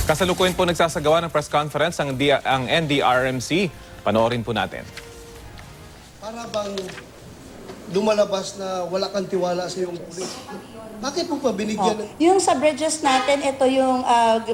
Kasalukuyan po nagsasagawa ng press conference ang NDRMC. Panoorin po natin. Para bang lumalabas na wala kang tiwala sa iyong pulis? Bakit mo pa binigyan ng... Yung sa bridges natin, ito yung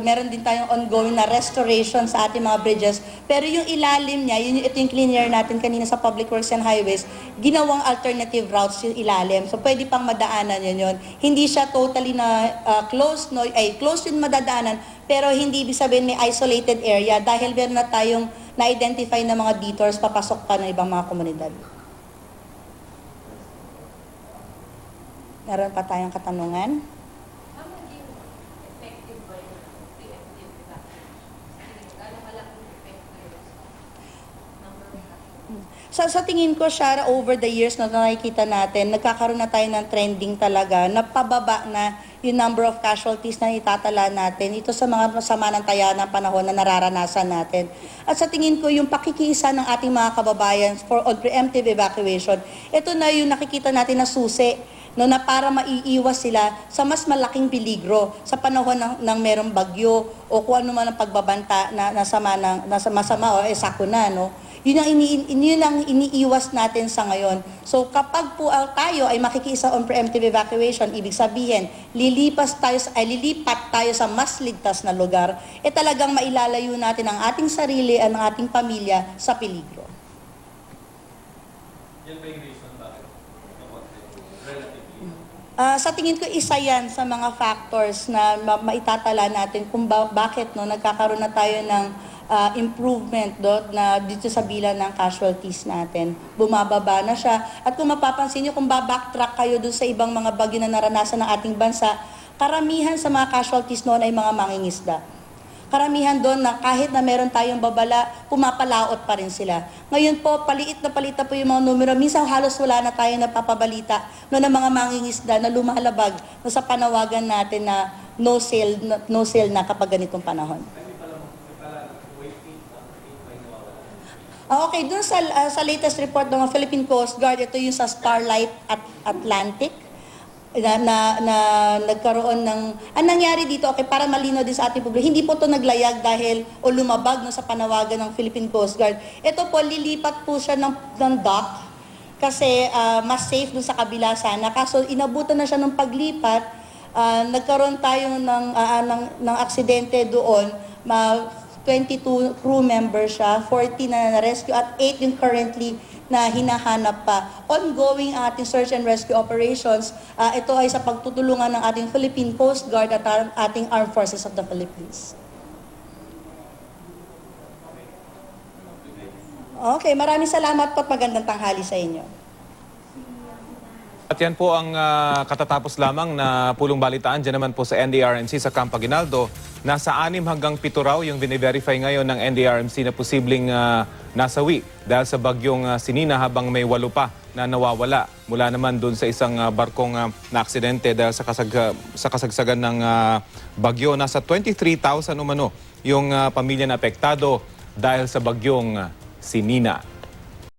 meron din tayong ongoing na restoration sa ating mga bridges. Pero yung ilalim niya, ito yung cleaner natin kanina sa Public Works and Highways, ginawang alternative routes yung ilalim. So pwede pang madaanan yun. Hindi siya totally na closed, no? Closed yung madadaanan, pero hindi ibig sabihin may isolated area dahil meron na tayong na-identify na mga detours papasok pa ng ibang mga komunidad. Meron pa tayong katanungan? Sa tingin ko, Shara, over the years na nakikita natin, nagkakaroon na tayo ng trending talaga na pababa na yung number of casualties na itatala natin. Ito sa mga masama ng taya ng panahon na nararanasan natin. At sa tingin ko, yung pakikiisa ng ating mga kababayan on preemptive evacuation, ito na yung nakikita natin na susi, no, na para maiiwas sila sa mas malaking peligro sa panahon ng merong bagyo o kung ano man ang pagbabanta na masama o sakuna, no? Yun ang iniiwas natin sa ngayon. So kapag po tayo ay makikiisa on preemptive evacuation, ibig sabihin, lilipat tayo sa mas ligtas na lugar, talagang mailalayo natin ang ating sarili at ang ating pamilya sa peligro. Yan ba yung reason bakit? Sa tingin ko, isa yan sa mga factors na maitatala natin kung bakit nagkakaroon na tayo ng improvement na dito sa bilang ng casualties natin. Bumababa na siya. At kung mapapansin nyo, kung backtrack kayo doon sa ibang mga bagyo na naranasan ng ating bansa, karamihan sa mga casualties noon ay mga mangingisda. Karamihan doon na kahit na meron tayong babala, pumapalaot pa rin sila. Ngayon po, paliit na po yung mga numero. Minsan halos wala na tayo napapabalita ng mga mangingisda na lumalabag sa panawagan natin na no sale na kapag ganitong panahon. Okay, dun sa latest report ng Philippine Coast Guard, ito yung sa Starlight at Atlantic na nagkaroon ng... Ang nangyari dito, okay, para malinaw din sa ating publiko, hindi po ito naglayag dahil o lumabag sa panawagan ng Philippine Coast Guard. Ito po, lilipat po siya ng dock kasi mas safe dun sa kabila sana. Kaso inabutan na siya ng paglipat, nagkaroon tayo ng aksidente doon, 22 crew members siya, 40 na na-rescue at 8 yung currently na hinahanap pa. Ongoing ang ating search and rescue operations. Ito ay sa pagtutulungan ng ating Philippine Coast Guard at ating Armed Forces of the Philippines. Okay, maraming salamat po at magandang tanghali sa inyo. At yan po ang katatapos lamang na pulong balitaan dyan naman po sa NDRMC sa Camp Aguinaldo. Nasa 6 hanggang 7 raw yung bine-verify ngayon ng NDRMC na posibleng nasawi dahil sa bagyong Sinina habang may 8 pa na nawawala mula naman doon sa isang barkong na-aksidente dahil sa kasagsagan ng bagyo. Nasa 23,000 umano yung pamilya na apektado dahil sa bagyong Sinina.